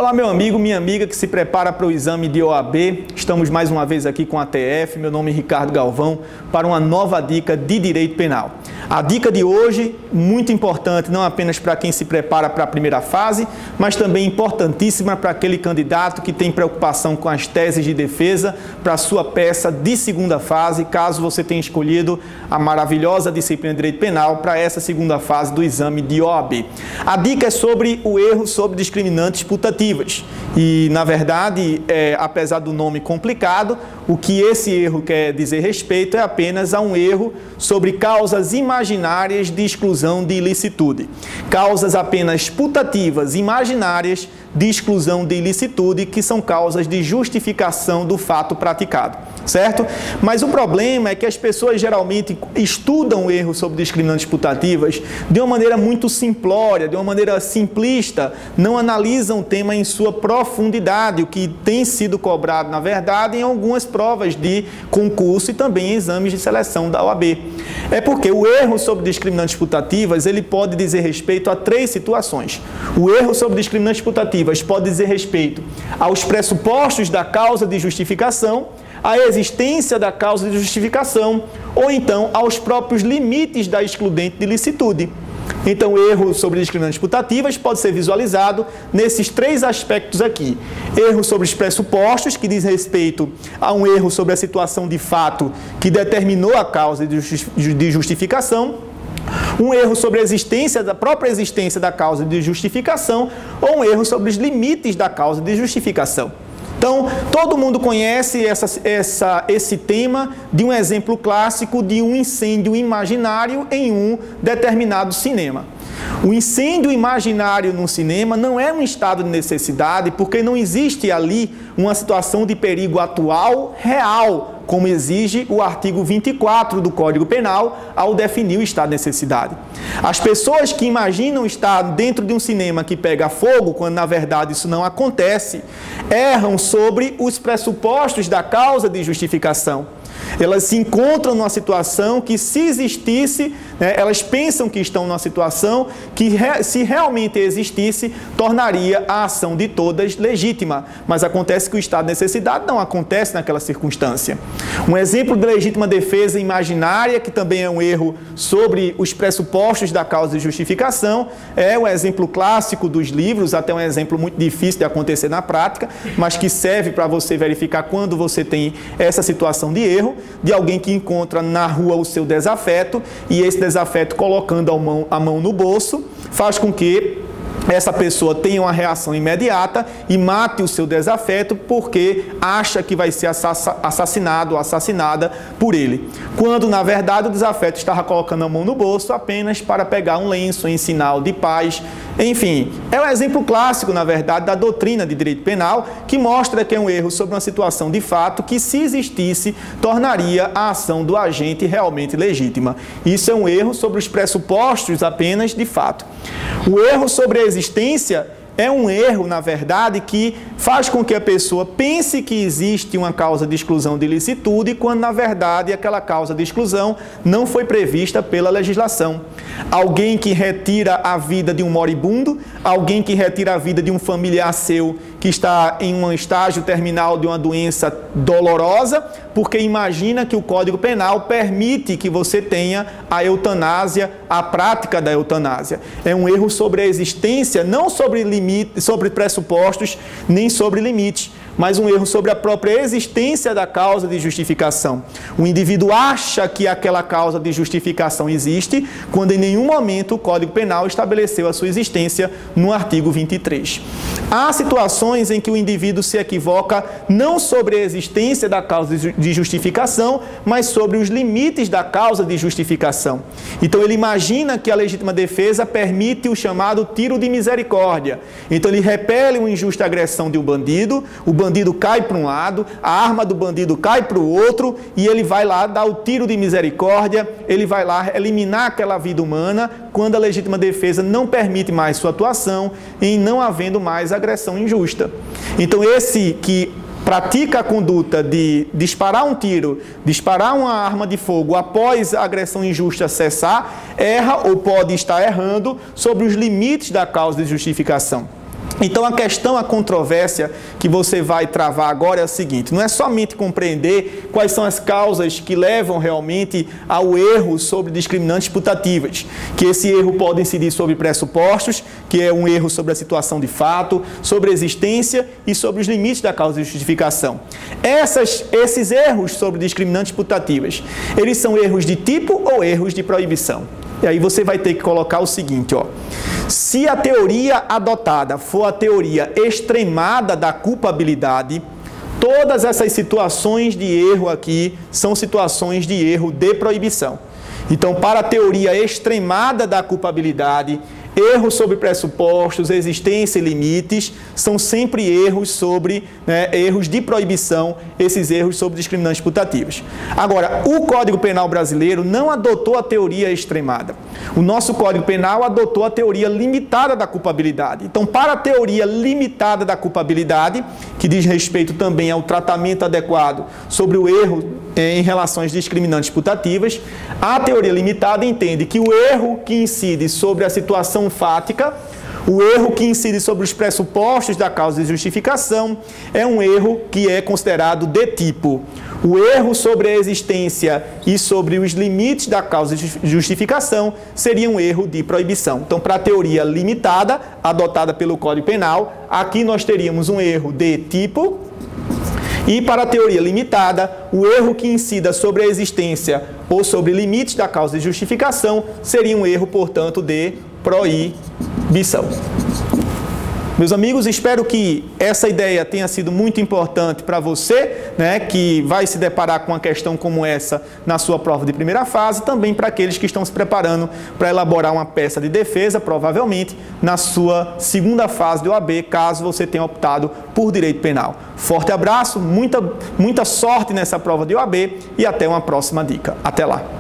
Olá, meu amigo, minha amiga que se prepara para o exame de OAB. Estamos mais uma vez aqui com a TF, meu nome é Ricardo Galvão, para uma nova dica de Direito Penal. A dica de hoje, muito importante, não apenas para quem se prepara para a primeira fase, mas também importantíssima para aquele candidato que tem preocupação com as teses de defesa para a sua peça de segunda fase, caso você tenha escolhido a maravilhosa disciplina de Direito Penal para essa segunda fase do exame de OAB. A dica é sobre o erro sobre discriminantes putativas. E, na verdade, apesar do nome complicado, o que esse erro quer dizer respeito é apenas a um erro sobre causas imaginárias de exclusão de ilicitude. Causas apenas putativas, imaginárias de exclusão de ilicitude, que são causas de justificação do fato praticado, certo? Mas o problema é que as pessoas geralmente estudam o erro sobre discriminantes putativas de uma maneira muito simplória, de uma maneira simplista, não analisam o tema em sua profundidade, o que tem sido cobrado, na verdade, em algumas provas de concurso e também em exames de seleção da OAB. É porque o erro sobre discriminantes putativas, ele pode dizer respeito a três situações. O erro sobre discriminantes putativas pode dizer respeito aos pressupostos da causa de justificação, à existência da causa de justificação, ou então aos próprios limites da excludente de ilicitude. Então, o erro sobre discriminantes putativas pode ser visualizado nesses três aspectos aqui. Erro sobre os pressupostos, que diz respeito a um erro sobre a situação de fato que determinou a causa de justificação, um erro sobre a existência, da própria existência da causa de justificação, ou um erro sobre os limites da causa de justificação. Então, todo mundo conhece esse tema de um exemplo clássico de um incêndio imaginário em um determinado cinema. O incêndio imaginário no cinema não é um estado de necessidade, porque não existe ali uma situação de perigo atual, real, como exige o artigo 24 do Código Penal ao definir o estado de necessidade. As pessoas que imaginam estar dentro de um cinema que pega fogo, quando na verdade isso não acontece, erram sobre os pressupostos da causa de justificação. Elas se encontram numa situação que, se existisse, elas pensam que estão numa situação que, se realmente existisse, tornaria a ação de todas legítima. Mas acontece que o estado de necessidade não acontece naquela circunstância. Um exemplo de legítima defesa imaginária, que também é um erro sobre os pressupostos da causa de justificação, é um exemplo clássico dos livros, até um exemplo muito difícil de acontecer na prática, mas que serve para você verificar quando você tem essa situação de erro, de alguém que encontra na rua o seu desafeto, e esse desafeto, colocando a mão no bolso, faz com que essa pessoa tenha uma reação imediata e mate o seu desafeto porque acha que vai ser assassinado ou assassinada por ele. Quando, na verdade, o desafeto estava colocando a mão no bolso apenas para pegar um lenço em sinal de paz. Enfim, é um exemplo clássico, na verdade, da doutrina de direito penal, que mostra que é um erro sobre uma situação de fato que, se existisse, tornaria a ação do agente realmente legítima. Isso é um erro sobre os pressupostos apenas de fato. O erro sobre a existência é um erro, na verdade, que faz com que a pessoa pense que existe uma causa de exclusão de ilicitude, quando, na verdade, aquela causa de exclusão não foi prevista pela legislação. Alguém que retira a vida de um moribundo, alguém que retira a vida de um familiar seu que está em um estágio terminal de uma doença dolorosa, porque imagina que o Código Penal permite que você tenha a eutanásia, a prática da eutanásia. É um erro sobre a existência, não sobre limite, sobre pressupostos, nem sobre limites, mas um erro sobre a própria existência da causa de justificação. O indivíduo acha que aquela causa de justificação existe, quando em nenhum momento o Código Penal estabeleceu a sua existência no artigo 23. Há situações em que o indivíduo se equivoca não sobre a existência da causa de justificação, mas sobre os limites da causa de justificação. Então ele imagina que a legítima defesa permite o chamado tiro de misericórdia. Então ele repele uma injusta agressão de um bandido, o bandido cai para um lado, a arma do bandido cai para o outro e ele vai lá dar o tiro de misericórdia, ele vai lá eliminar aquela vida humana, quando a legítima defesa não permite mais sua atuação, em não havendo mais agressão injusta. Então esse que pratica a conduta de disparar um tiro, disparar uma arma de fogo após a agressão injusta cessar, erra ou pode estar errando sobre os limites da causa de justificação. Então a questão, a controvérsia que você vai travar agora é a seguinte: não é somente compreender quais são as causas que levam realmente ao erro sobre discriminantes putativas, que esse erro pode incidir sobre pressupostos, que é um erro sobre a situação de fato, sobre a existência e sobre os limites da causa de justificação. Esses erros sobre discriminantes putativas, eles são erros de tipo ou erros de proibição? E aí você vai ter que colocar o seguinte, ó. Se a teoria adotada for a teoria extremada da culpabilidade, todas essas situações de erro aqui são situações de erro de proibição. Então, para a teoria extremada da culpabilidade, erros sobre pressupostos, existência e limites são sempre erros sobre, erros de proibição, esses erros sobre discriminantes putativos. Agora, o Código Penal brasileiro não adotou a teoria extremada. O nosso Código Penal adotou a teoria limitada da culpabilidade. Então, para a teoria limitada da culpabilidade, que diz respeito também ao tratamento adequado sobre o erro em relação às discriminantes putativas, a teoria limitada entende que o erro que incide sobre a situação fática, o erro que incide sobre os pressupostos da causa de justificação, é um erro que é considerado de tipo. O erro sobre a existência e sobre os limites da causa de justificação seria um erro de proibição. Então, para a teoria limitada, adotada pelo Código Penal, aqui nós teríamos um erro de tipo. E para a teoria limitada, o erro que incida sobre a existência ou sobre limites da causa de justificação seria um erro, portanto, de proibição. Meus amigos, espero que essa ideia tenha sido muito importante para você, que vai se deparar com uma questão como essa na sua prova de primeira fase, também para aqueles que estão se preparando para elaborar uma peça de defesa, provavelmente na sua segunda fase do OAB, caso você tenha optado por direito penal. Forte abraço, muita sorte nessa prova de OAB e até uma próxima dica. Até lá!